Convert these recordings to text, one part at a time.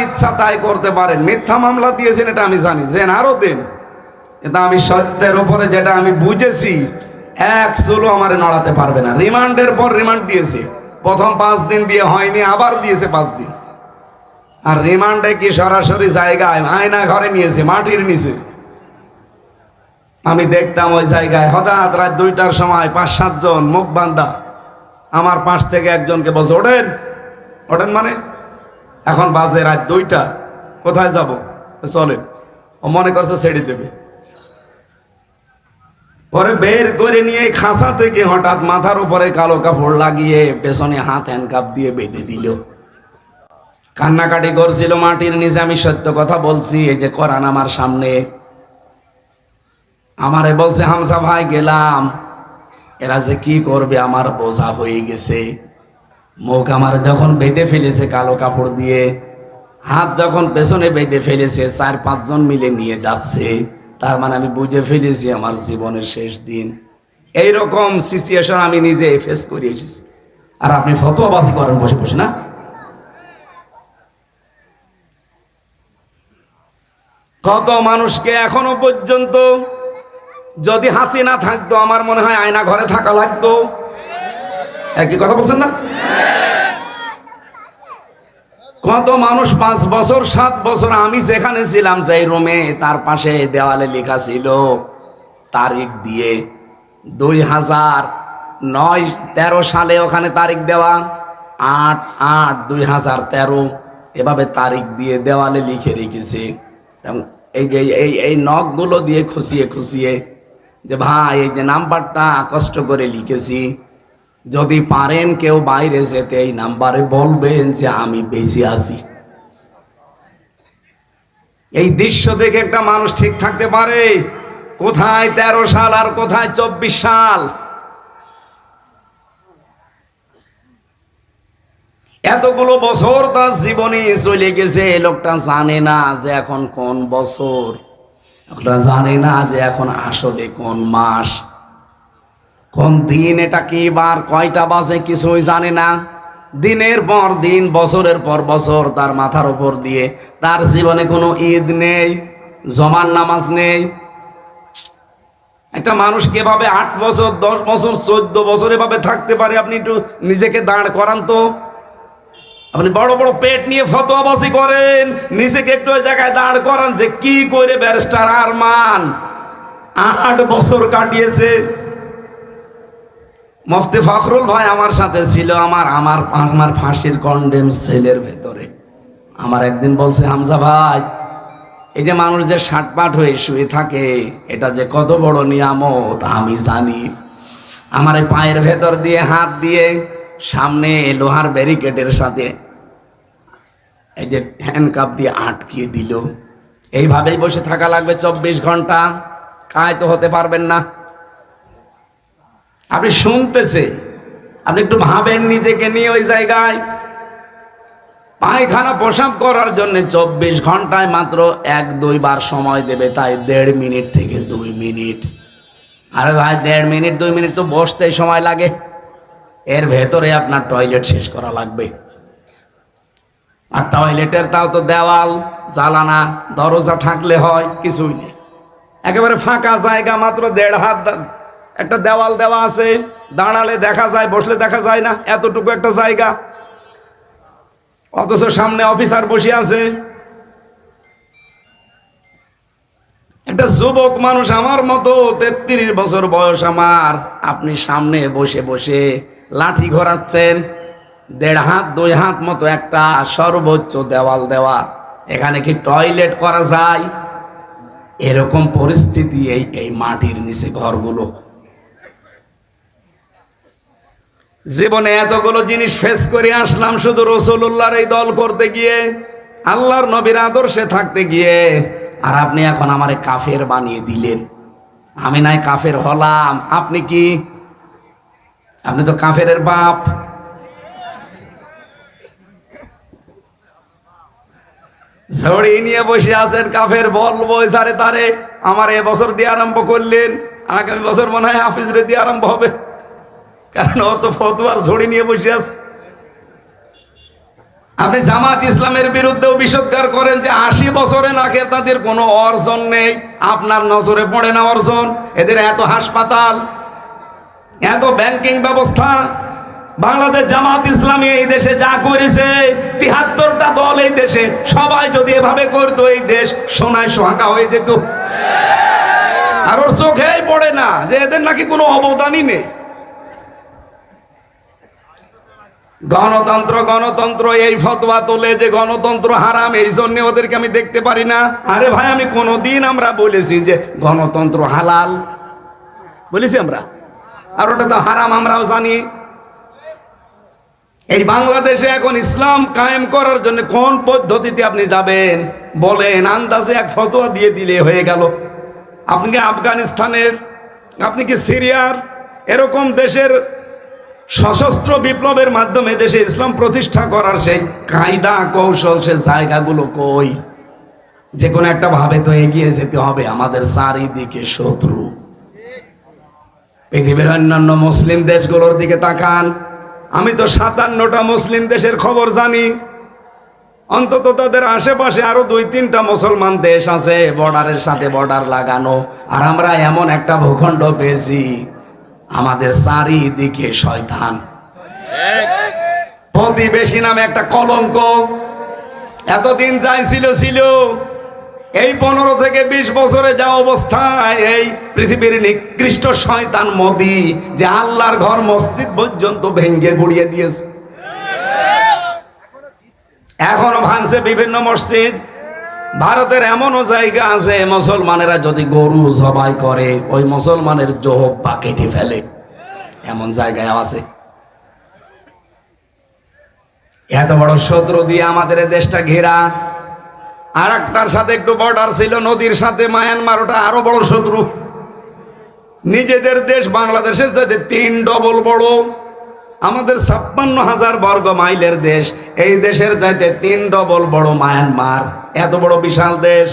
ইচ্ছা তাই করতে পারেন। মিথ্যা মামলা দিয়েছেন এটা আমি জানি, যেন আরো দিন, কিন্তু আমি সত্যের উপরে যেটা আমি বুঝেছি, এক চুলো আমারে নড়াতে পারবে না। রিমান্ডের পর রিমান্ড দিয়েছে, প্রথম 5 দিন দিয়ে হয়নি, আবার দিয়েছে 5 দিন। আর রিমান্ডে কি সরাসরি জায়গায় আয়না ঘরে নিয়েছে, মাটির নিচে। আমি দেখতাম ওই জায়গায় হঠাৎ রাত 2টার সময় 5-7 জন মুখ বান্ধা আমার পাশ থেকে একজনকে বলছে, ওঠেন ওঠেন, মানে এখন বাজে রাত 2টা, কোথায় যাব, চলে। ও মনে করছে ছেড়ে দেবে। পরে বের করে নিয়ে খাঁচা থেকে হঠাৎ মাথার উপরে কালো কাপড় লাগিয়ে পেছনে হাত হ্যান্ডকাপ দিয়ে বেঁধে দিল। কান্নাকাটি করছিল মাটির নিচে। আমি সত্য কথা বলছি, এই যে কোরআন আমার সামনে। আমারে বলছে, হামজা ভাই গেলাম, এরা যে কি করবে আমার বোঝা হয়ে গেছে। মুখ আমার যখন বেঁধে ফেলেছে কালো কাপড় দিয়ে, হাত যখন পেছনে বেঁধে ফেলেছে, 4-5 জন মিলে নিয়ে যাচ্ছে, তার মানে আমি বুঝে ফেলেছি আমার জীবনের শেষ দিন। এইরকম সিচুয়েশন আমি নিজে ফেস করে এসেছি। আর আপনি ফতোয়াবাজি করেন বসে বসে, না? কত মানুষকে এখনো পর্যন্ত, যদি হাসিনা থাকতো আমার মনে হয় আয়না ঘরে থাকা লাগতো। একই কথা বলছেন না? কত মানুষ 5 বছর 7 বছর আমি যেখানে ছিলাম, সেই রুমে, তার পাশে দেওয়ালে লেখা ছিল তারিখ দিয়ে 2009-13 সালে ওখানে তারিখ দেওয়া, 8-8-2013 এভাবে তারিখ দিয়ে দেওয়ালে লিখে রেখেছে। এবং এই নখগুলো দিয়ে খুশিয়ে খুশিয়ে যে ভাই এই যে নাম্বারটা কষ্ট করে লিখেছি, যদি পারেন কেউ বাইরে যেতে এই নাম্বারে বলবেন যে আমি বেঁচে আছি। এই দৃশ্য দেখে একটা মানুষ ঠিক থাকতে পারে? কোথায় 13 সাল আর কোথায় 24 সাল? এতগুলো বছর তার জীবনে চলে গেছে, লোকটা জানে না যে এখন কোন বছর, লোকটা জানে না যে এখন আসলে কোন মাস, কোন দিন, এটা কি বার, কয়টা বাজে, কিছুই জানে না। দিনের পর দিন, বছরের পর বছর তার মাথার উপর দিয়ে, তার জীবনে কোনো ঈদ নেই, জমার নামাজ নেই। একটা মানুষ কিভাবে 8 বছর 10 বছর 14 বছর এভাবে থাকতে পারে? আপনি একটু নিজেকে দাঁড় করান তো। আপনি বড় বড় পেট নিয়ে ফতোয়াবাজি করেন, নিজেকে একটু ওই জায়গায় দাঁড় করান যে কি করে ব্যারিস্টার আরমান 8 বছর কাটিয়েছে। মুফতি ফখরুল ভাই আমার সাথে ছিল আমার ফাঁসির কন্ডেম সেলের ভেতরে। আমার একদিন বলছে, হামজা ভাই, এই যে মানুষ যে শাটপাট হয়ে শুয়ে থাকে, এটা যে কত বড় নিয়ামত আমি জানি। আমার এই পায়ের ভেতর দিয়ে হাত দিয়ে সামনে লোহার ব্যারিকেডের সাথে এই যে হ্যান্ডকাপ দিয়ে আটকিয়ে দিল। এইভাবেই বসে থাকা লাগবে 24 ঘন্টা, কায়তো হতে পারবেন না। আপনি শুনতেছে, আপনি একটু ভাবেন নিজেকে নিয়ে। ওই জায়গায় পায়খানা প্রসাব করার জন্য 24 ঘন্টায় মাত্র 1-2 বার সময় দেবে, তাই 1.5 মিনিট থেকে 2 মিনিট। আরে ভাই, 1.5 মিনিট 2 মিনিট তো বসতেই সময় লাগে, এর ভেতরে আপনার টয়লেট শেষ করা লাগবে। আর টয়লেটের তাও তো দেওয়াল, জানালা, দরজা থাকলে হয়, কিছুই নেই। একেবারে ফাঁকা জায়গা, মাত্র 1.5 হাত একটা দেওয়াল দেওয়া আছে, দাঁড়ালে দেখা যায়, বসলে দেখা যায় না, এতটুকু একটা জায়গা। অথচ সামনে অফিসার বসে আছে। একটা যুবক মানুষ আমার মতো, 33 বছর বয়স আমার, আপনি সামনে বসে বসে লাঠি ঘোরাচ্ছেন। 1.5 হাত 2 হাত মতো একটা সর্বোচ্চ দেওয়াল দেওয়া, এখানে কি টয়লেট করা যায়? এরকম পরিস্থিতি এই মাটির নিচে ঘরগুলো। জীবনে এতগুলো জিনিস ফেস করে আসলাম শুধু রাসূলুল্লাহর এই দল করতে গিয়ে, আল্লাহর নবীর আদর্শে থাকতে গিয়ে। আর আপনি এখন আমারে কাফের বানিয়ে দিলেন। আমি নাই কাফের হলাম, আপনি কি? আপনি তো কাফেরের বাপ। ঝড়ি নিয়ে বসে আছেন, কাফের বলবো যারে তারে। আমার এবছর দিয়ে আরম্ভ করলেন, আগামী বছর মনে হয় হাফিজরে দিয়ে আরম্ভ হবে, কারণ অত ফতোয়ার ঝড়ি নিয়ে বসে আছে। আপনি জামাত ইসলামের বিরুদ্ধেও বিষোদ্গার করেন যে 80 বছরে নাকি তাদের কোনো অর্জন নেই। আপনার নজরে পড়ে না অর্জন? এদের এত হাসপাতাল, এত ব্যাংকিং ব্যবস্থা। বাংলাদেশ জামাত ইসলামী এই দেশে যা করেছে, 73টা দল এই দেশে, সবাই যদি এভাবে করতো এই দেশ সোনায় সোহাগা হয়ে যেত। আর ওর চোখেই পড়ে না যে এদের নাকি কোনো অবদানই নেই। গণতন্ত্র গণতন্ত্র এই ফতোয়া তোলে যে গণতন্ত্র হারাম, এই জন্য ওদেরকে আমি দেখতে পারি না। আরে ভাই, আমি কোনোদিন আমরা বলেছি যে গণতন্ত্র হালাল? বলেছি আমরা? আর ওটা তো হারাম আমরাও জানি। এই বাংলাদেশে এখন ইসলাম কায়েম করার জন্য কোন পদ্ধতিতে আপনি যাবেন বলেন? আন্দাজে এক ফতোয়া দিয়ে দিলে হয়ে গেল। আপনি কি আফগানিস্তানের, আপনি কি সিরিয়ার, এরকম দেশের সশস্ত্র বিপ্লবের মাধ্যমে দেশে ইসলাম প্রতিষ্ঠা করার সেই কায়দা কৌশল, সে জায়গাগুলো কই? যে কোনো একটা ভাবে তো এগিয়ে যেতে হবে। আমাদের চারিদিকে শত্রু। পৃথিবীর অন্যান্য মুসলিম দেশগুলোর দিকে তাকান। আমি তো 57টা মুসলিম দেশের খবর জানি। অন্তত তাদের আশেপাশে আরো 2-3টা মুসলমান দেশ আছে, বর্ডারের সাথে বর্ডার লাগানো। আর আমরা এমন একটা ভূখণ্ড পেয়েছি, আমাদের চারিদিকে শয়তান। প্রতিবেশী নামে একটা কলঙ্ক। এতদিন যাই ছিল, এই 15 থেকে 20 বছরে যা অবস্থায়, এই পৃথিবীর নিকৃষ্ট শয়তান মোদি যে আল্লাহর ঘর মসজিদ পর্যন্ত ভেঙ্গে গুড়িয়ে দিয়েছে। এখনো ভাঙছে বিভিন্ন মসজিদ। ভারতের এমনও জায়গা আছে, মুসলমানেরা যদি গরু জবাই করে ওই মুসলমানের জোহব্বা কেটে ফেলে, এমন জায়গায় আছে। এত বড় শত্রু দিয়ে আমাদের দেশটা ঘেরা। আর একটার সাথে একটু বর্ডার ছিল নদীর সাথে, মায়ানমার, ওটা আরো বড় শত্রু। নিজেদের দেশ বাংলাদেশের চাইতে 3 ডবল বড়। আমাদের 56,000 বর্গ মাইলের দেশ, এই দেশের চাইতে 3 ডবল বড় মায়ানমার। এত বড় বিশাল দেশ।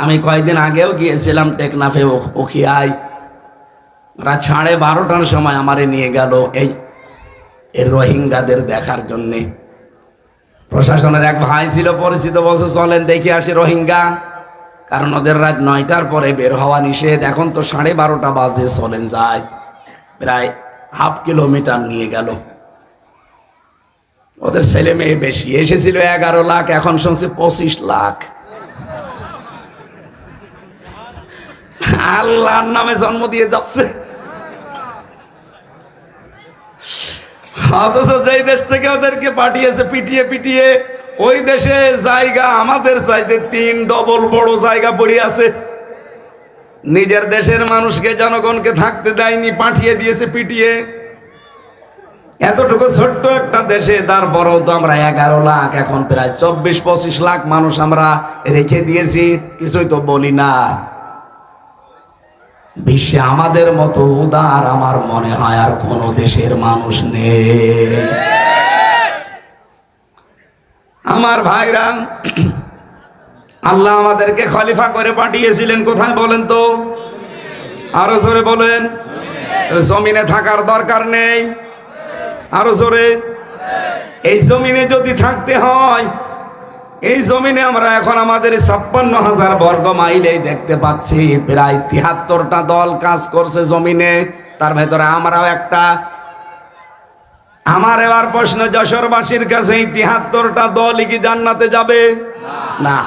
আমি কয়েকদিন আগেও গিয়েছিলাম টেকনাফে, উখিয়ায়। রাত 12:30টার সময় আমারে নিয়ে গেল এই রোহিঙ্গাদের দেখার জন্যে। প্রশাসনের এক ভাই ছিল পরিচিত, বলছে চলেন দেখে আসি রোহিঙ্গা, কারণ ওদের রাত 9টার পরে বের হওয়া নিষেধ। এখন তো 12:30 বাজে, চলেন যায়। প্রায় 1/2 কিলোমিটার নিয়ে গেল। ওদের ছেলে মেয়ে বেশি, এসেছিল 11 লাখ, এখন শুনছি 25 লাখ। আল্লাহর নামে জন্ম দিয়ে যাচ্ছে। অথচ যেই দেশ থেকে ওদেরকে পাঠিয়েছে পিটিয়ে পিটিয়ে, ওই দেশে জায়গা আমাদের চাইতে 3 ডবল বড় জায়গা পড়ে আছে। নিজের দেশের মানুষকে, জনগণকে থাকতে দেয়নি, পাঠিয়ে দিয়েছে পিটিয়ে। এতটুকু ছোট্ট একটা দেশে তারপরেও তো আমরা 11 লাখ, এখন প্রায় 24-25 লাখ মানুষ আমরা রেখে দিয়েছি, কিছুই তো বলি না। বিশ্বে আমাদের মতো উদার আমার মনে হয় আর কোন দেশের মানুষ নেই। আমার ভাইরা, আল্লাহ আমাদেরকে খলিফা করে পাঠিয়েছিলেন কোথায় বলেন তো? আরো জোরে বলেন। জমিনে থাকার দরকার নেই? আরো জোরে। এই জমিনে যদি থাকতে হয়, এই জমিনে আমরা এখন আমাদের 56,000 বর্গ মাইলেই দেখতে পাচ্ছি প্রায় 73টা দল কাজ করছে জমিনে, তার ভেতরে আমরাও একটা। আমার এবার প্রশ্ন যশোরবাসীর কাছে, এই 73টা দলই কি জান্নাতে যাবে? না।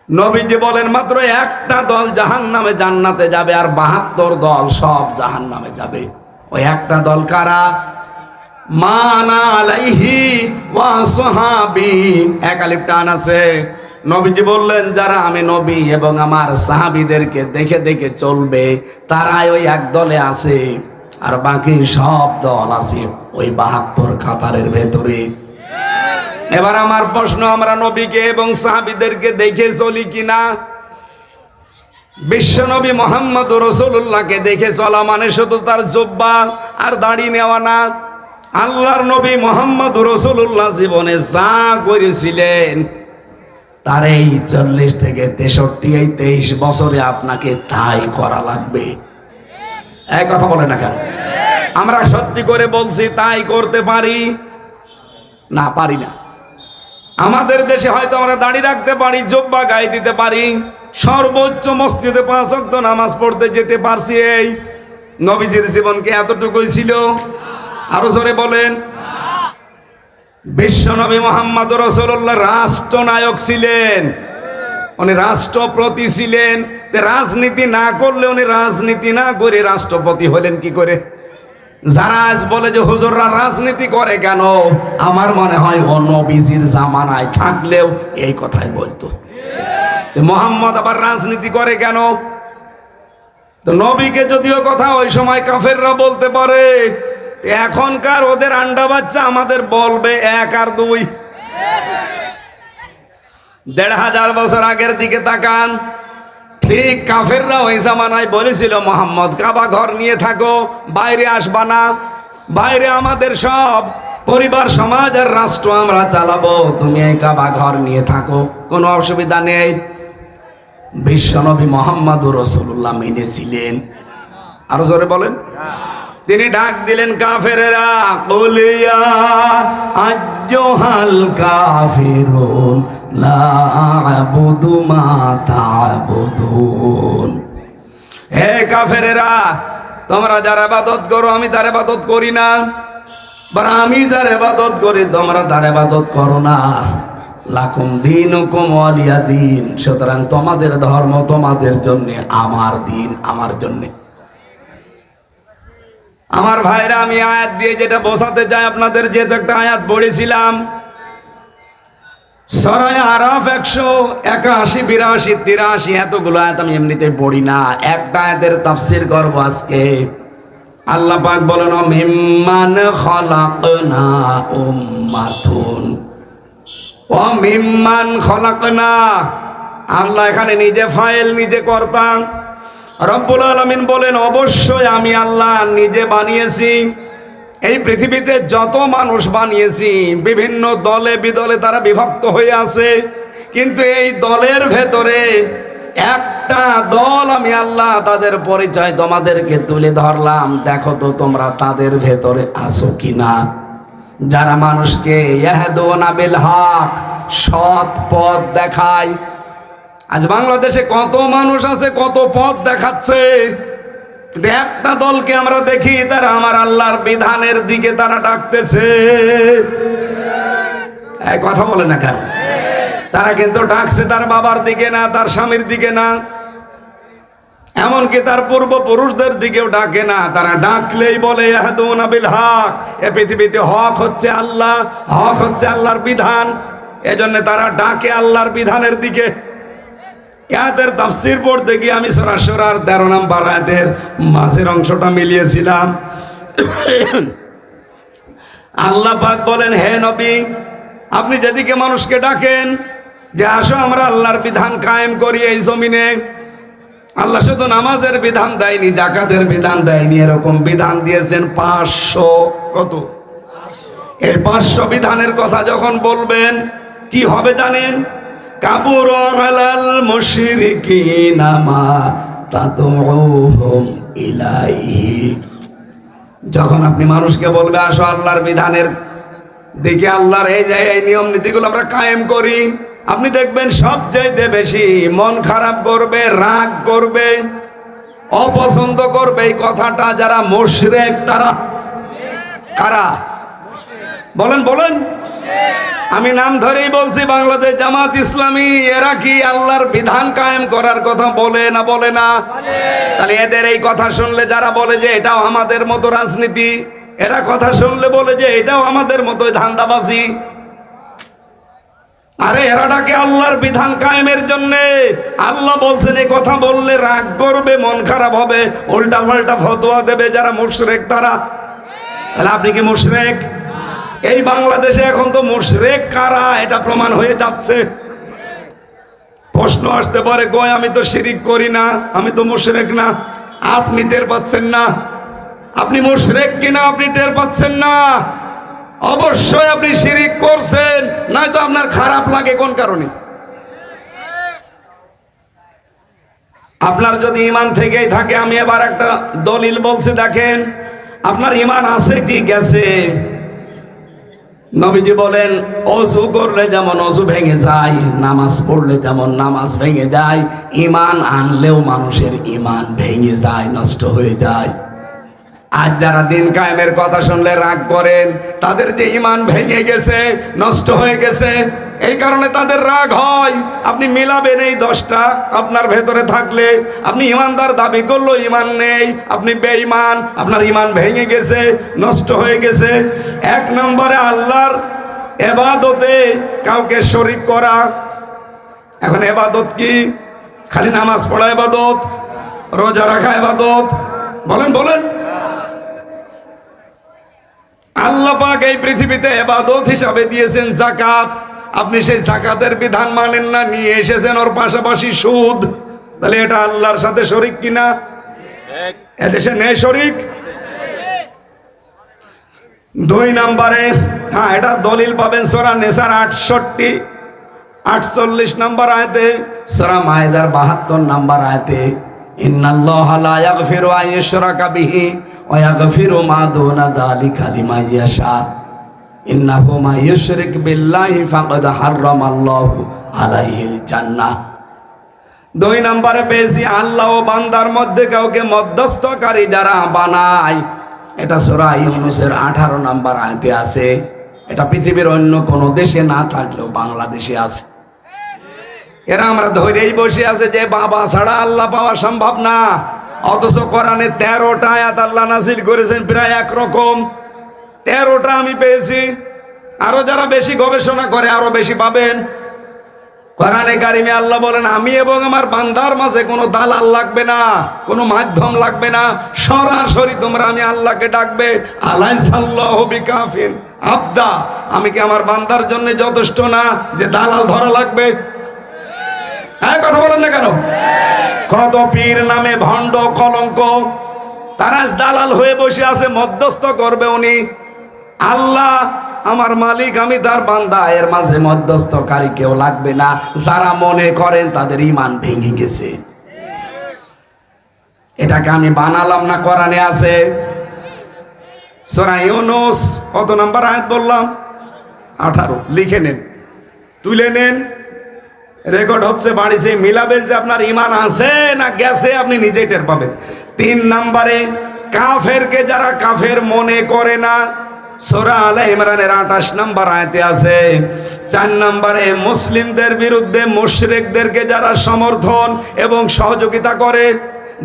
নবীজি বলেন মাত্র একটা দল জাহান্নামে, জান্নাতে যাবে, আর 72 দল সব জাহান্নামে যাবে। ওই একটা দল কারা? মানা আলাইহি ওয়া সাহাবী। এক আলিফ টান আছে। নবীজি বললেন যারা আমি নবী এবং আমার সাহাবীদেরকে দেখে দেখে চলবে, তারাই ওই এক দলে আছে, আর বাকি সব দল আছে ওই 72 কাতারের ভেতরে। এবার আমার প্রশ্ন, আমরা নবীকে এবং সাহাবীদেরকে দেখে চলি কিনা? বিশ্বনবী মুহাম্মদ রাসূলুল্লাহকে দেখে চলা মানে শুধু তার জুব্বা আর দাড়ি নেওয়া না। আল্লাহর নবী মুহাম্মদ রাসূলুল্লাহ জীবনে যা করেছিলেন, তার এই 40 থেকে 63, এই 23 বছরে আপনাকে তাই করা লাগবে। এই কথা বলে না কেন? আমরা সত্যি করে বলছি তাই করতে পারি না? পারি না। আমাদের দেশে হয়তো আমরা দাড়ি রাখতে পারি, জুব্বা গায়ে দিতে পারি, সর্বোচ্চ মসজিদে 5 ওয়াক্ত নামাজ পড়তে যেতে পারছি। এই নবীজির জীবনকে এতটুকুই ছিল? আরো জোরে বলেন। বিশ্বনবী মুহাম্মদ রাসূলুল্লাহ রাষ্ট্রনায়ক ছিলেন, উনি রাষ্ট্রপতি ছিলেন। রাজনীতি না করলে, উনি রাজনীতি না করে রাষ্ট্রপতি হলেন কি করে? যারা আজ বলে যে হুজুররা রাজনীতি করে কেন, আমার মনে হয় ও নবীজির জামানায় থাকলেও এই কথাই বলতো। মুহাম্মদ আবার রাজনীতি করে কেন? তো নবীকে যদিও কথা ওই সময় কাফেররা বলতে পারে, এখনকার ওদের আন্ডা বাচ্চা আমাদের বলবে 1 আর 2। 1500 বছর আগের দিকে তাকান, ঠিক কাফেররা ওই জামানায় বলেছিল মুহাম্মদ কাবা ঘর নিয়ে থাকো, বাইরে আসবা না, বাইরে আমাদের সব পরিবার সমাজ আর রাষ্ট্র আমরা চালাবো, তুমি এই কাবা ঘর নিয়ে থাকো, কোনো অসুবিধা নেই। বিশ্বনবী মুহাম্মদুর রাসূলুল্লাহ মেনেছিলেন। আরো জোরে বলেন। তিনি ডাক দিলেন, কাফেরেরা, কুলিয়া আইয়ুহাল কাফিরুন লা আ'বুদু মা তা'বুদুন। হে কাফেরেরা, তোমরা যার ইবাদত করো আমি তার ইবাদত করি না, বা আমি যার ইবাদত করি তোমরা তার ইবাদত করো না। লাকুম দীনুকুম ওয়ালিয়া দীন। সুতরাং তোমাদের ধর্ম তোমাদের জন্য, আমার দিন আমার জন্য। আমার ভাইরা, আমি আয়াত দিয়ে যেটা বোঝাতে চাই আপনাদের, যেহেতু একটা আয়াত পড়েছিলাম সূরা আরাফ 181, 82, 83, এতগুলো আয়াত আমি এমনিতেই পড়ি না, একটা আয়াতের তাফসীর করব আজকে। আল্লাহ পাক বলেন, মিম্মান খলাকনা উম্মাতুন, ও মিম্মান খলাকনা। আল্লাহ এখানে নিজে ফাইল, নিজে কর্তা। রব্বুল আলামিন বলেন, অবশ্যই আমি আল্লাহ নিজে বানিয়েছি। এই পৃথিবীতে যত মানুষ বানিয়েছি, বিভিন্ন দলে বিদলে তারা বিভক্ত হয়ে আছে, কিন্তু এই দলের ভেতরে একটা দল আমি আল্লাহ, তাদের পরিচয় তোমাদেরকে তুলে ধরলাম, দেখো তো তোমরা তাদের ভেতরে আছো কিনা। যারা মানুষকে ইয়াহদুনা বিল হক, সৎ পথ দেখায়। আজ বাংলাদেশে কত মানুষ আছে, কত পথ দেখাচ্ছে, একটা দলকে আমরা দেখি তারা আমার আল্লাহর বিধানের দিকে তারা ডাকতেছে। এই কথা বলে না কেন? তারা কিন্তু ডাকছে তার বাবার দিকে না, তার স্বামীর দিকে না, এমনকি তার পূর্বপুরুষদের দিকেও ডাকে না। তারা ডাকলেই বলে ইয়াহদুনা বিল হক। এ পৃথিবীতে হক হচ্ছে আল্লাহ, হক হচ্ছে আল্লাহর বিধান, এজন্য তারা ডাকে আল্লাহর বিধানের দিকে। এদের তাফসীর পড়তে গিয়ে আমি সূরা শুরার 13 নম্বর আয়াতের মাঝের অংশটা মিলিয়েছিলাম। আল্লাহ পাক বলেন, হে নবী, আপনি যেদিকে মানুষকে ডাকেন যে আসো আমরা আল্লাহর বিধান কায়েম করি এই জমিনে, আল্লাহ শুধু নামাজের বিধান দেয়নি, যাকাতের বিধান দেয়নি, এরকম বিধান দিয়েছেন 500। কত? এই 500 বিধানের কথা যখন বলবেন কি হবে জানেন? কাবুর আলাল মুশরিকিনা মা তাদউহুম ইলাইহি। যখন আপনি মানুষকে বলবে আসো আল্লাহর বিধানের দিকে, আল্লাহর এই যে এই নিয়ম নীতিগুলো আমরা কায়েম করি, আপনি দেখবেন সবচাইতে বেশি মন খারাপ করবে, রাগ করবে, অপছন্দ করবে এই কথাটা যারা মুশরিক। তারা কারা? বলেন বলেন। আমি নাম ধরেই বলছি, বাংলাদেশ জামাত ইসলামী, এরা কি আল্লাহর বিধান কায়েম করার কথা বলে না? বলে না? তাহলে এদের এই কথা শুনলে যারা বলে যে এটাও আমাদের মতো রাজনীতি, এরা কথা শুনলে বলে যে এটাও আমাদের মতো ধান্দাবাজি। আরে এরা ডাকে আল্লাহর বিধান কায়েমের জন্য। আল্লাহ বলছেন এই কথা বললে রাগ করবে, মন খারাপ হবে, উল্টা পাল্টা ফতোয়া দেবে যারা মুশরিক তারা। তাহলে আপনি কি মুশরিক? এই বাংলাদেশে এখন তো মুশরিক কারা এটা প্রমাণ হয়ে যাচ্ছে। প্রশ্ন আসতে পারে, কই আমি তো শিরিক করি না, আমি তো মুশরিক না। আপনি টের পাচ্ছেন না? আপনি মুশরিক কিনা আপনি টের পাচ্ছেন না? অবশ্যই আপনি শিরিক করছেন, নয়তো আপনার খারাপ লাগে কোন কারণে? আপনার যদি ঈমান থেকেই থাকে, আমি এবার একটা দলিল বলছি, দেখেন আপনার ঈমান আছে কি গেছে। নবীজি বলেন ওযু করলে যেমন ওযু ভেঙে যায়, নামাজ পড়লে যেমন নামাজ ভেঙে যায়, ঈমান আনলেও মানুষের ঈমান ভেঙে যায়, নষ্ট হয়ে যায়। আজ যারা দিন কায়েমের কথা শুনলে রাগ করেন, তাদের যে ঈমান ভেঙে গেছে, নষ্ট হয়ে গেছে, এই কারণে তাদের রাগ হয়। আপনি মিলাবেন এই 10টা আপনার ভেতরে থাকলে, আপনি ঈমানদার দাবি করলো ঈমান নেই, আপনি বেঈমান, আপনার ঈমান ভেঙে গেছে, নষ্ট হয়ে গেছে। 1 নম্বরে আল্লাহর ইবাদতে কাউকে শরীক করা। এখন ইবাদত কি? খালি নামাজ পড়া ইবাদত, রোজা রাখা ইবাদত? বলেন বলেন। আল্লাহ পাক এই পৃথিবীতে ইবাদত হিসাবে দিয়েছেন যাকাত। আপনি সেই যাকাতের বিধান মানেন না, নিয়ে এসেছেন ওর পাশাপাশি সুদ। তাহলে এটা আল্লাহর সাথে শরীক কিনা? এদেশে নেই শরীক। 2 নম্বরে, হ্যাঁ, এটা দলিল পাবেন সূরা নিসার 48 নম্বর আয়াতে, সূরা মায়েদার 72 নম্বর আয়াতে, ইন্নাল্লাহা লা ইয়াগফিরু আন ইউশরাকা বিহি ওয়া ইয়াগফিরু মা দুনা যালিকা লিমান ইয়াশা ইন্নাহু মা ইউশরিক বিল্লাহি ফাকাদ হারামাল্লাহু আলাইহিল জান্নাহ। 2 নম্বরে পেয়েছি আল্লাহ ও বান্দার মধ্যে কাউকে মধ্যস্থকারী যারা বানায়। এটা সূরা ইউনূসের 18 নম্বর আয়াতে আছে। এটা পৃথিবীর অন্য কোনো দেশে না থাকলেও বাংলাদেশে আছে। এরা আমরা ধরেই বসে আছে যে বাবা ছাড়া আল্লাহ পাওয়া সম্ভব না, অথচ কোরআনে 13টা আয়াত আল্লাহ নাযিল করেছেন প্রায় একরকম। 13টা আমি পেয়েছি। আরো যারা বেশি গবেষণা করে আরো বেশি পাবেন। কোরআনে কারিমে আল্লাহ বলেন, আমি এবং আমার বান্দার মাঝে কোনো দালাল লাগবে না, কোনো মাধ্যম লাগবে না, সরাসরি তোমরা আমি আল্লাহকে ডাকবে। আলাইসাল্লাহু বিকাফিন আবদা, আমি কি আমার বান্দার জন্য যথেষ্ট না যে দালাল ধরা লাগবে? হ্যাঁ, কথা বলেন না কেন? কত পীর নামে ভণ্ড কলঙ্ক, তারা দালাল হয়ে বসে আছে, মধ্যস্থ করবে উনি। আল্লাহ আমার মালিক, আমি তার বান্দা, এর মাঝে মধ্যস্থকারী কেউ লাগবে না। যারা মনে করেন তাদের ঈমান ভেঙে গেছে। এটাকে আমি বানালাম না, কোরআনে আছে। সূরা ইউনূস কত নাম্বার আয়াত বললাম? 18। লিখে নেন, তুলে নেন, রেকর্ড হচ্ছে, বাড়িতে মিলাবেন যে আপনার ঈমান আছে না গেছে, আপনি নিজেই টের পাবেন। 3 নম্বরে কাফেরকে যারা কাফের মনে করে না, সূরা আলে ইমরানের 28 নম্বর আয়াতে আছে। 4 নম্বরে মুসলিমদের বিরুদ্ধে মুশরিকদেরকে যারা সমর্থন এবং সহযোগিতা করে,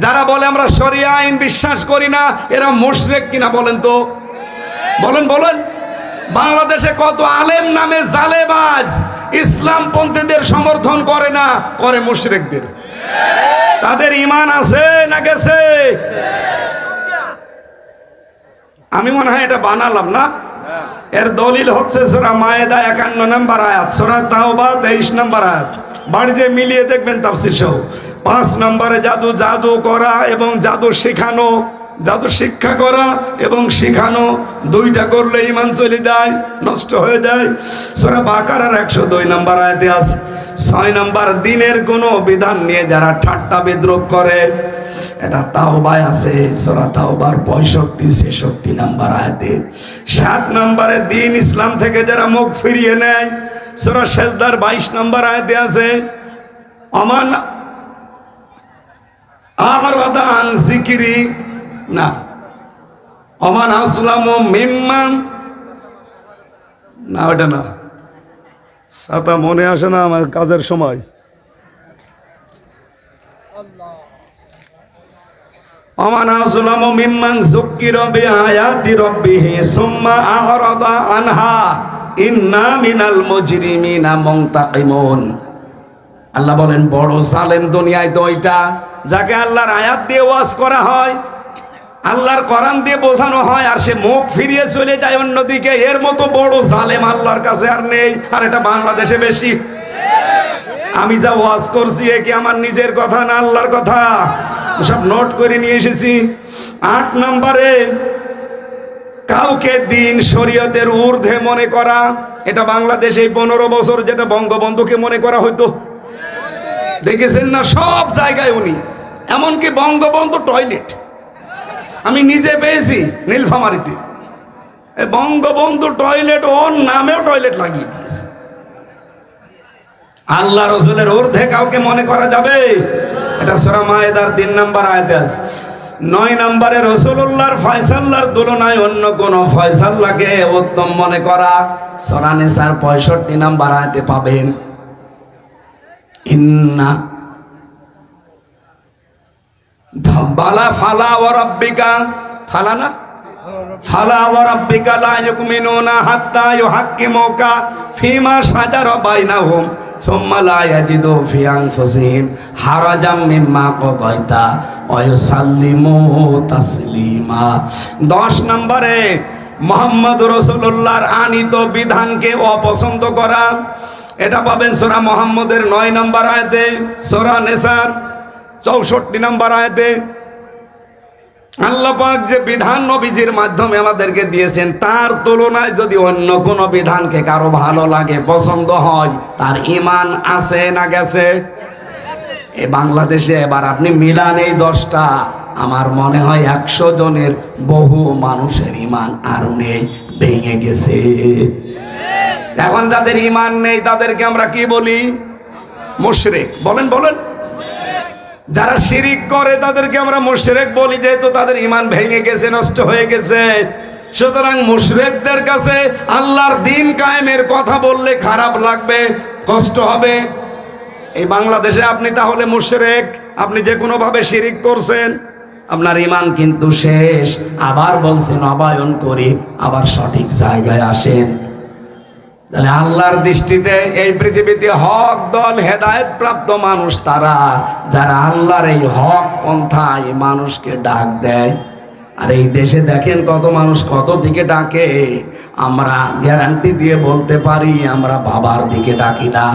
যারা বলে আমরা শরিয়া আইন বিশ্বাস করি না, এরা মুশরিক কিনা বলেন তো? বলেন বলেন। বাংলাদেশে কত আলেম নামে জালেবাজ ইসলামপন্থীদের সমর্থন করে না, করে মুশরিকদের। তাদের ঈমান আছে না গেছে? আমি মনে হয় এটা বানালাম না। এর দলিল হচ্ছে সূরা মায়েদা 51 নম্বর আয়াত, সূরা তাওবা 23 নম্বর আয়াত। বাড়িতে মিলিয়ে দেখবেন তাফসীর সহ। 5 নম্বরে জাদু করা এবং জাদু শেখানো, জাদু শিক্ষা করা এবং শেখানো, 2টা করলে ঈমান চলে যায়, নষ্ট হয়ে যায়। সূরা বাকারার 102 নম্বর আয়াতে আছে। 6 নম্বর, দিনের কোনো বিধান নিয়ে যারা ঠাট্টা বিদ্রূপ করে, এটা তাওবায় আছে, সূরা তাওবার 65-66 নম্বর আয়াতে। 7 নম্বরে দিন ইসলাম থেকে যারা মুখ ফিরিয়ে নেয়, সূরা সেজদার 22 নম্বর আয়াতে আছে। আমান আরাদা আন যিকরি, না, আমান আসলামু মিম্মান, না ওটা না, সাতা মনে আসে না আমার কাজের সময়। আমান আসলামু মিম্মান যুক্কিরা বিআয়াতি রাব্বিহি সুম্মা আরাদা আনহা ইন্না মিনাল মুজরিমিনা মুনতাকিমুন। আল্লাহ বলেন, বড় জালেম দুনিয়ায় তো ওইটা, যাকে আল্লাহর আয়াত দিয়ে ওয়াজ করা হয়, আল্লাহর কোরআন দিয়ে বোঝানো হয়, আর সে মুখ ফিরিয়ে চলে যায় অন্যদিকে। এর মতো বড় জালেম আল্লাহর কাছে আর নেই। আর এটা বাংলাদেশে বেশি। আমি যা ওয়াজ করছি এ কি আমার নিজের কথা না আল্লাহর কথা? সব নোট করে নিয়ে এসেছি। 8 নম্বরে কাউকে দিন শরীয়তের ঊর্ধ্বে মনে করা, এটা বাংলাদেশে 15 বছর যেটা বঙ্গবন্ধুকে মনে করা হইতো, দেখেছেন না? সব জায়গায় উনি, এমনকি বঙ্গবন্ধু টয়লেট আমি নিজে পেয়েছি নীলফামারীতে। বঙ্গবন্ধু টয়লেট ওর নামেও টয়লেট লাগিয়ে দিয়েছে। আল্লাহ রসুলের ঊর্ধ্বে কাউকে মনে করা যাবে? এটা সূরা মায়েদার 3 নম্বর আয়াতে আছে। 9 নম্বরে রাসূলুল্লাহর ফয়সালার তুলনায় অন্য কোন ফয়সালাকে উত্তম মনে করা সূরা নিসার 65 নম্বর আয়াতে পাবেন। ইন্না বালা ফালা ওয়া রাব্বিকা ফালা না ফালা ওয়া রাব্বিকা লা ইউমিনুনা হাত্তা ইউহাক্কিমুকা ফিমা শাজারা বাইনাহুম সুম্মা লা ইয়াজিদু ফি আনফুসিহিম হারাজাম মিম্মা কাদাইতা ওয়া ইউসাল্লিমু তাসলিমা। 10 নম্বরে মুহাম্মদ রাসূলুল্লাহর আনিত বিধানকে অপছন্দ করা, এটা পাবেন সূরা মুহাম্মদের 9 নম্বর আয়াতে, সূরা নিসার 64 নম্বর আয়াতে। আল্লাহ পাক যে বিধান নবীজির মাধ্যমে আমাদেরকে দিয়েছেন তার তুলনায় যদি অন্য কোন বিধানকে কারো ভালো লাগে, পছন্দ হয়, তার ঈমান আছে না গেছে? এই বাংলাদেশে এবার আপনি মিলান এই 10টা, আমার মনে হয় 100 জনের বহু মানুষের ঈমান আর নেই, ভেঙে গেছে। এখন যাদের ঈমান নেই তাদেরকে আমরা কি বলি? মুশরিক। বলেন বলেন। যারা শিরিক করে তাদেরকে আমরা মুশরিক বলি, যেহেতু তাদের ঈমান ভেঙে গেছে, নষ্ট হয়ে গেছে। সুতরাং মুশরিকদের কাছে আল্লাহর দ্বীন কায়েমের কথা বললে খারাপ লাগবে, কষ্ট হবে। এই বাংলাদেশে আপনি তাহলে মুশরিক, আপনি যে কোনো ভাবে শিরিক করছেন, আপনার ঈমান কিন্তু শেষ। আবার বলছেন নবায়ন করি, আবার সঠিক জায়গায় আসেন। তাহলে আল্লাহর দৃষ্টিতে এই পৃথিবীতে হক দল, হেদায়েত প্রাপ্ত মানুষ তারা যারা আল্লাহর এই হক পন্থায় মানুষকে ডাক দেয়। আর এই দেশে দেখেন কত মানুষ কত দিকে ডাকে। আমরা গ্যারান্টি দিয়ে বলতে পারি আমরা বাবার দিকে ডাকি না,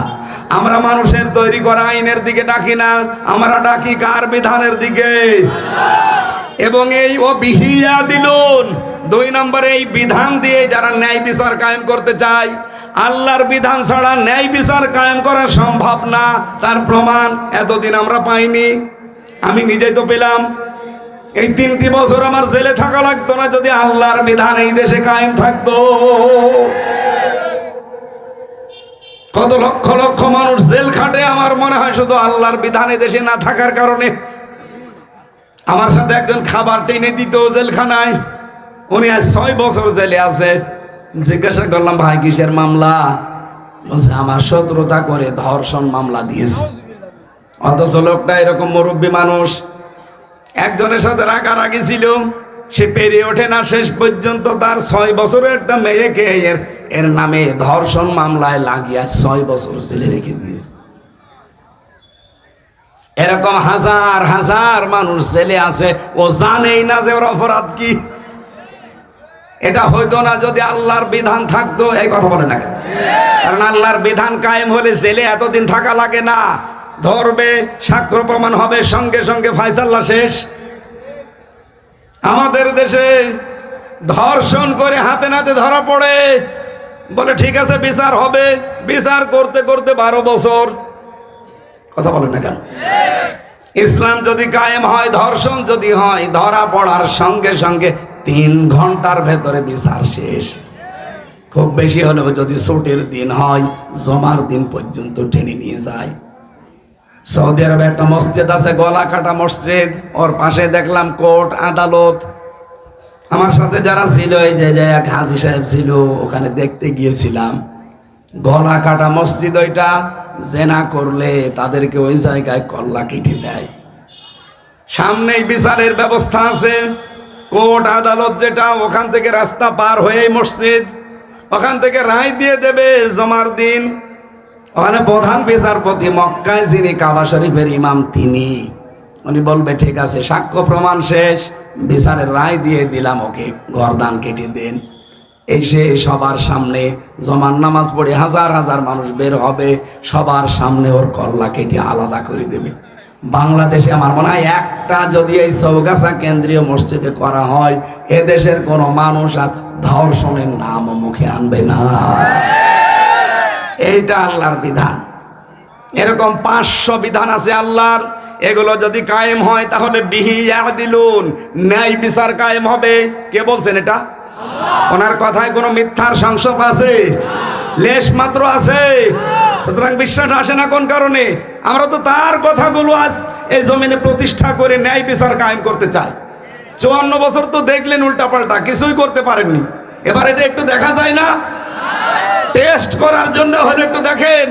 আমরা মানুষের তৈরি করা আইনের দিকে ডাকি না, আমরা ডাকি কার? বিধানের দিকে। এবং এই ও বিহিয়া দিলুন 2 নম্বরে এই বিধান দিয়ে যারা ন্যায় বিচার কায়েম করতে চায়, আল্লাহর বিধান ছাড়া ন্যায় বিচার কায়েম করা সম্ভব না। তার প্রমাণ এতদিন আমরা পাইনি, আমি নিজেই তো পেলাম। এই 3টি বছর আমার জেলে থাকা লাগতো না যদি আল্লাহর বিধান এই দেশে কায়েম থাকতো। কত লক্ষ লক্ষ মানুষ জেল খাটে, আমার মনে হয় শুধু আল্লাহর বিধান এই দেশে না থাকার কারণে। আমার সাথে একজন খাবার টেনে দিত জেলখানায়, উনি আজ 6 বছর জেলে আছে। জিজ্ঞাসা করলাম ভাই কিসের মামলা? বলছে আমার শত্রুতা করে ধর্ষণ মামলা দিয়েছে। অথচ লোকটা এরকম মুরব্বী মানুষ, একজনের সাথে রাগারাগি ছিল, সে পেরিয়ে ওঠে না, শেষ পর্যন্ত তার 6 বছরের একটা মেয়েকে এর নামে ধর্ষণ মামলায় লাগিয়ে 6 বছর জেলে রেখে দিয়েছে। এরকম হাজার হাজার মানুষ জেলে আছে, ও জানেই না যে ওর অপরাধ কি। এটা হইতো না যদি আল্লাহর বিধান থাকতো। এই কথা বলে না, কারণ আল্লাহর বিধান কায়েম হলে জেলে এতদিন থাকা লাগে না। ধরবে, সাক্ষ্য প্রমাণ হবে, সঙ্গে সঙ্গে ফায়সালা শেষ। আমাদের দেশে ধর্ষণ করে হাতে নাতে ধরা পড়ে, বলে ঠিক আছে বিচার হবে, বিচার করতে করতে 12 বছর। কথা বলেন না কেন? ইসলাম যদি কায়েম হয়, ধর্ষণ যদি হয়, ধরা পড়ার সঙ্গে সঙ্গে 3 ঘন্টার ভেতরে বিচার শেষ। খুব বেশি হলেও যদি ছুটির দিন হয়, জমার দিন পর্যন্ত টেনে নিয়ে যায়। সৌদি আরবে একটা মসজিদ আছে, গলা কাটা মসজিদ, ওর পাশে দেখলাম কোর্ট আদালত। আমার সাথে যারা ছিল, এই যে এক হাজী সাহেব ছিল, ওখানে দেখতে গিয়েছিলাম। গলা কাটা মসজিদ ওইটা, জেনা করলে তাদেরকে ওই জায়গায় কল্লা কেটে দেয়। সামনেই বিচারের ব্যবস্থা আছে, কোর্ট আদালত যেটা, ওখান থেকে রাস্তা পার হয়ে মসজিদ, ওখান থেকে রায় দিয়ে দেবে জমার দিন। ওখানে প্রধান বিচারপতি মক্কায় যিনি কাবা শরীফের ইমাম, তিনি উনি বলবে ঠিক আছে সাক্ষ্য প্রমাণ শেষ, বিচারের রায় দিয়ে দিলাম, ওকে গর্দান কেটে দেন। এসে সবার সামনে জমার নামাজ পড়ে হাজার হাজার মানুষ বের হবে, সবার সামনে ওর কল্লা কেটে আলাদা করে দেবে। বাংলাদেশে আমার মনে হয় একটা যদি এই চৌগাছা কেন্দ্রীয় মসজিদে করা হয়, এদেশের কোনো মানুষ আর ধর্ষণের নাম মুখে আনবে না। এইটা আল্লাহর বিধান। এরকম 500 বিধান আছে আল্লাহর, এগুলো যদি কায়েম হয় তাহলে বিহি ইয়াদিলুন, ন্যায় বিচার কায়েম হবে। কে বলছেন এটা? ওনার কথায় কোনো মিথ্যার সংসব আছে? লেশ মাত্র আছে? সুতরাং বিশ্বাস আসে না কোন কারণে? আমরা তো তার কথাগুলো আজ এই জমিনে প্রতিষ্ঠা করে ন্যায় বিচার কায়েম করতে চাই। 54 বছর তো দেখলেন উল্টাপাল্টা, কিছুই করতে পারেননি। এবার এটা একটু দেখা যায় না? টেস্ট করার জন্য হলে একটু দেখেন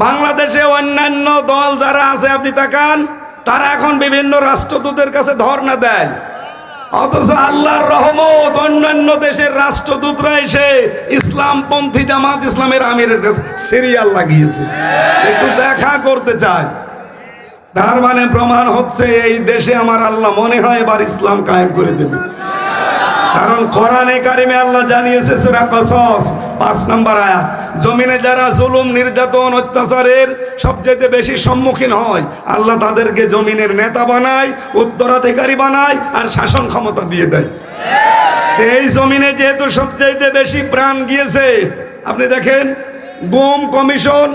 বাংলাদেশে অন্যান্য দল যারা আছে, আপনি তাকান, তারা এখন বিভিন্ন রাষ্ট্রদূতের কাছে ধর্ণা দেয়, অথচ আল্লাহর রহমত অন্যান্য দেশের রাষ্ট্রদূতরা এসে ইসলামপন্থী জামাত ইসলামের আমিরের কাছে সিরিয়াল লাগিয়েছে, একটু দেখা করতে চায়। তার মানে প্রমাণ হচ্ছে এই দেশে আমার আল্লাহ মনে হয় এবার ইসলাম কায়েম করে দেবে। কারণ কোরআনে কারিমে আল্লাহ জানিয়েছে সূরা কসস 5 নম্বর আয়াত, জমিনে যারা জুলুম নির্যাতন অত্যাচারের সবচেয়ে বেশি সম্মুখীন হয় আল্লাহ তাদেরকে জমিনের নেতা বানায়, উত্তরাধিকারী বানায় আর শাসন ক্ষমতা দিয়ে দেয়। এই জমিনে যেহেতু সবচেয়ে বেশি প্রাণ গিয়েছে, আপনি দেখেন গুম কমিশন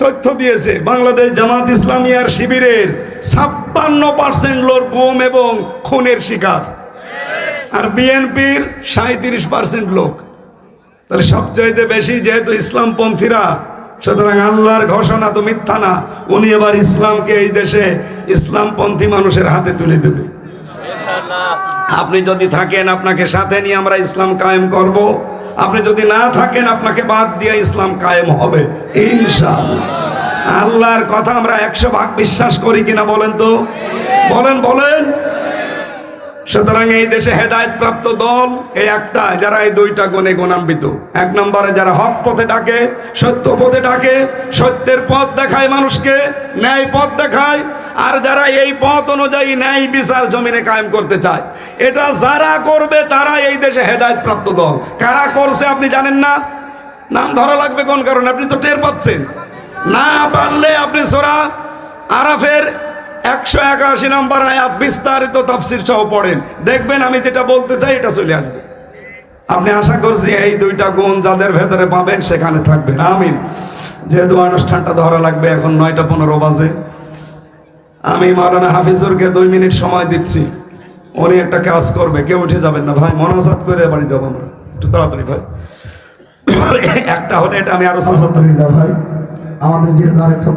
তথ্য দিয়েছে বাংলাদেশ জামাত ইসলামী আর শিবিরের 56% লোক গুম এবং খুনের শিকার, আর বিএনপির 37% লোক। তাহলে সবচাইতে বেশি যেহেতু ইসলামপন্থীরা, সুতরাং আল্লাহর ঘোষণা তো মিথ্যা না, উনি এবার ইসলামকে এই দেশে ইসলামপন্থী মানুষের হাতে তুলে দেবে। আপনি যদি থাকেন আপনাকে সাথে নিয়ে আমরা ইসলাম কায়েম করব, আপনি যদি না থাকেন আপনাকে বাদ দিয়ে ইসলাম কায়েম হবে ইনশাআল্লাহ। আল্লাহর কথা আমরা 100% বিশ্বাস করি কিনা বলেন তো? বলেন বলেন। সুতরাং এই দেশে হেদায়েত প্রাপ্ত দল এই একটা, যারা এই দুইটা গুণে গুণান্বিত। 1 নম্বরে যারা হক পথে ডাকে, সত্য পথে ডাকে, সত্যের পথ দেখায় মানুষকে, ন্যায় পথ দেখায়, আর যারা এই পথ অনুযায়ী ন্যায় বিচার জমিনে কায়েম করতে চায়। এটা যারা করবে তারা এই দেশে হেদায়েত প্রাপ্ত দল। কারা করছে আপনি জানেন না? নাম ধরা লাগবে কোন কারণে? আপনি তো টের পাচ্ছেন না। পারলে আপনি সূরা আরাফের 181 নম্বর আয়াত বিস্তারিত তাফসীর সহ পড়েন, দেখবেন আমি যেটা বলতে চাই এটা চলে আসবে। আপনি আশা করছি এই দুইটা গুণ যাদের ভেতরে পাবেন সেখানে থাকবেন। আমিন। যেহেতু অনুষ্ঠানটা ধরা লাগবে, এখন 9:15 বাজে, আমি মাওলানা হাফিজুরকে 2 মিনিট সময় দিচ্ছি, উনি একটা কাজ করবে। কেউ উঠে যাবেন না ভাই, মোনাজাত করে বাড়ি যাবো আমরা, একটু তাড়াতাড়ি ভাই। একটা হলে এটা আমি আরো ভাই, আমাদের যেহেতু আরেকটা